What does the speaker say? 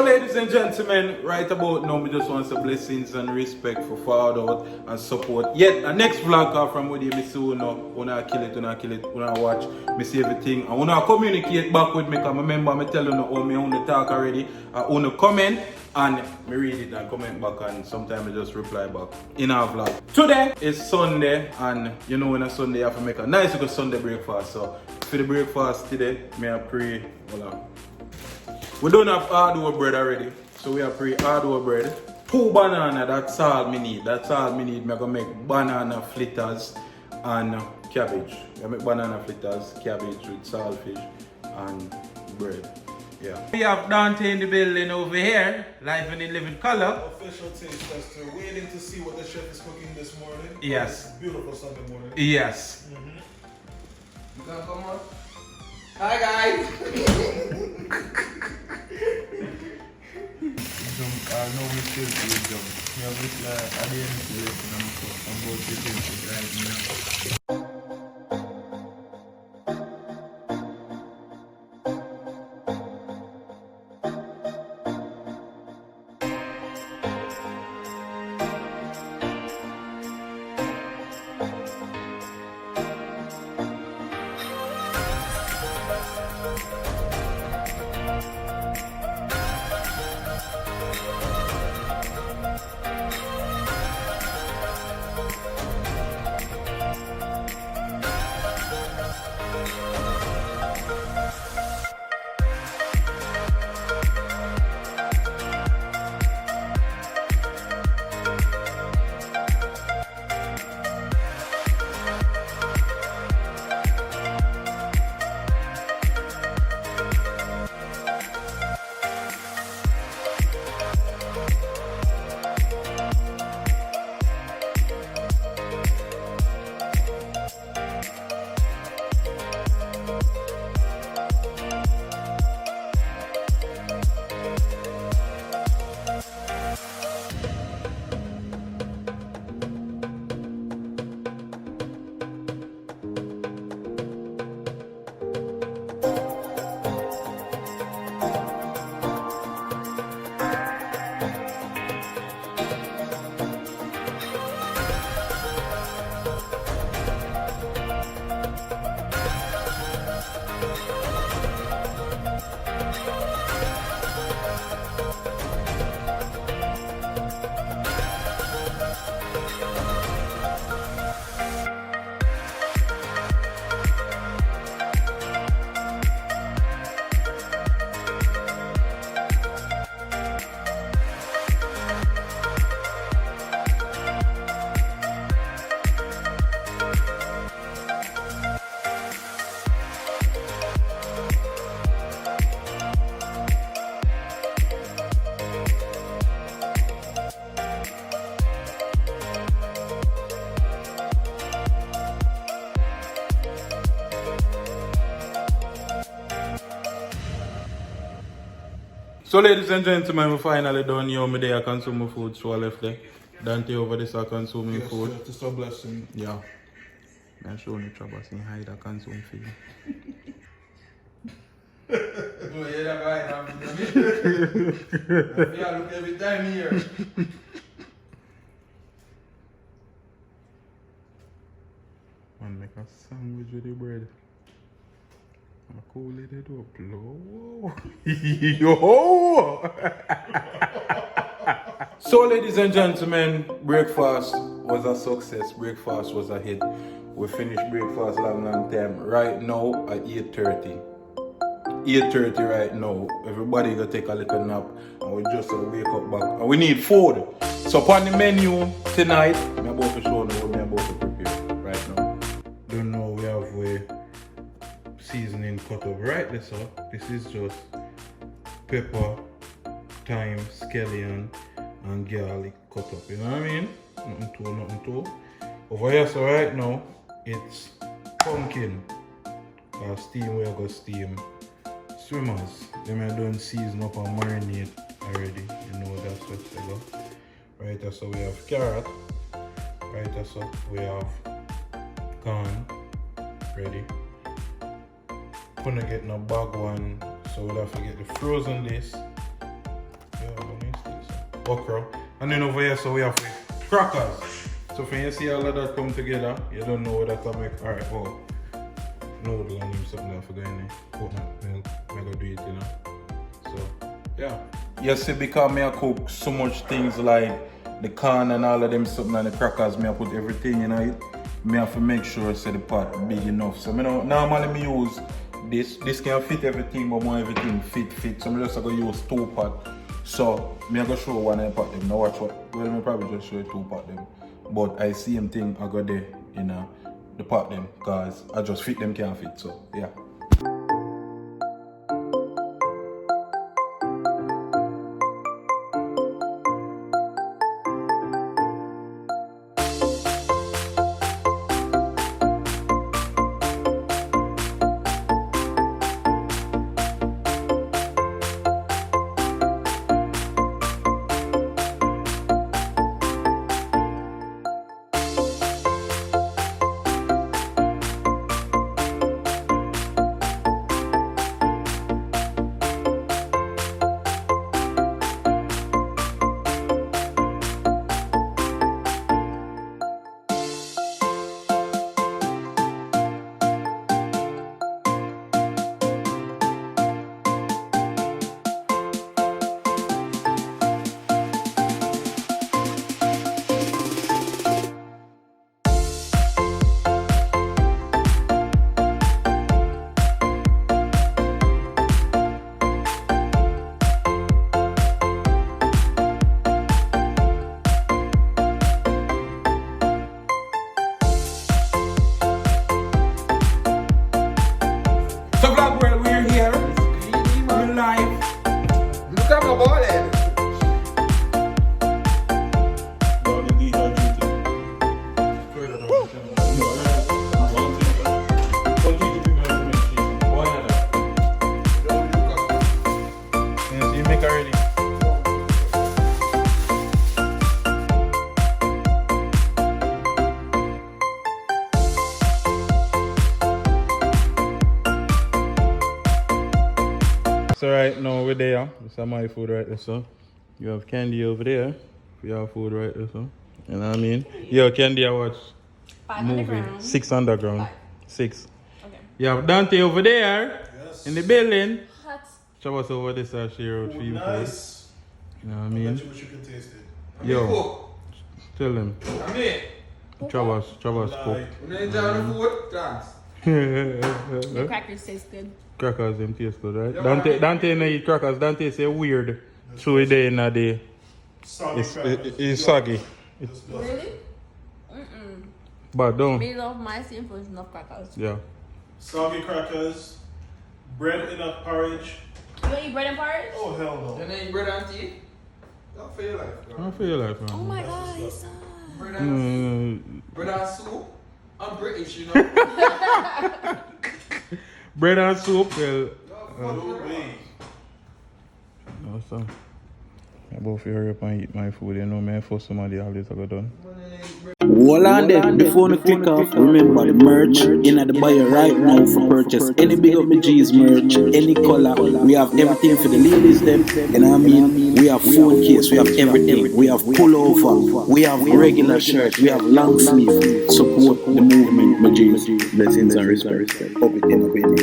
So ladies and gentlemen, right about now, we just want some blessings and respect for forward out and support. Yet, the next vlog from where you see una kill it, una watch, me see everything. And una communicate back with me, because I remember me tell you how me on the talk already. I wanna comment and me read it and comment back, and sometimes I just reply back in our vlog. Today is Sunday, and you know when a Sunday you have to make a nice little Sunday breakfast. So for the breakfast today, me I pray, hold on. We don't have hardwood bread already, so we have hardwood bread. 2 banana, that's all me need. That's all me need. I'm gonna make banana fritters and cabbage. I make banana fritters, cabbage with saltfish and bread. Yeah. We have Dante in the building over here, live in the living color. Official taste tester, waiting to see what the chef is cooking this morning. Yes. Beautiful Sunday morning. Yes. You gonna come on? Hi guys! No, we still do jump. We have this at the end of the lesson, I'm about to do it right now. So ladies and gentlemen, we finally done here. Me there I consume my food, so I left there. Dante over this I consuming food. Yes, just a blessing. Yeah. I'm showing you trouble saying how I consume food. Oh yeah, that guy, I'm yeah, look every time here. Man, make a sandwich with the bread. I'm cool it up. Whoa. Yo! So ladies and gentlemen, breakfast was a success. Breakfast was a hit. We finished breakfast long time. Right now at 8:30. 8:30 right now. Everybody gonna take a little nap and we just wake up back. And we need food. So upon the menu tonight, I'm about to show you what I'm about to prepare right now. Don't know we have seasoning cut up right there, so this is just pepper, thyme, scallion and garlic cut up, you know what I mean? Nothing too. Over here, so right now it's pumpkin. Steam, we are going to steam swimmers. Them I done season up and marinate already. You know that's what they go. Right, so we have carrot. Right, so we have corn ready. Gonna get no bag one, so we'll have to get the frozen this okra. And then over here, so we have crackers. So when you see all of that come together, you don't know what that will make. Alright, oh. Noodle and something that I forgot in there. Coconut milk. I'm gonna do it, you know. So, yeah. You see, because me I cook so much things like the corn and all of them something and the crackers, me I put everything in it. Me have to make sure I say the pot big enough. So me know, normally me use this. This can fit everything, but more everything fit. So me just gonna use 2 pot. So me I go show one and pot them. Now watch what. Well, me probably just show you 2 pot them. But I see them thing I got there in the pot them, cause I just fit them can't fit. So yeah. So vlog world, we're here. We're live. Look at my ball head. You make already. So right now we're there. This is my food right there, so. You have candy over there. We have food right there, so. You know what I mean? Yo, candy, I watch 5 movie. underground. 6 underground. 5. 6. Okay. You have Dante over there. Yes. In the building. Hot. Chavas over this share out for you. Nice. You know what I I mean? bet you taste it. Yo, tell them. I mean, Chavas cook. Like, when you enjoy the food, thanks. The crackers taste good. Crackers them taste good, right? Yeah, Dante no eat crackers. Dante say weird. So it day in a day. soggy crackers. It's soggy. It's good. Really? Mm-mm. But don't. Me love my simple enough crackers. Yeah. Soggy crackers, bread in a porridge. You don't eat bread and porridge? Oh hell You no. don't eat bread and tea? Don't feel like I bro. feel like Oh man. my god, he's son. Bread and, bread and soup. I'm British, you know. Bread and soup. Well, No way. no, so. I both hurry up and eat my food. You know me for somebody all this I got done. Hold on there, before you click off, remember the merch in at the buyer right now for purchase. Any Big Up My G's merch, any color, we have everything for the ladies them, you know what I mean? We have phone case, we have everything, we have pullover, we have regular shirt, we have long sleeve. Support the movement, my G's. Blessings and respect. Hope it end up in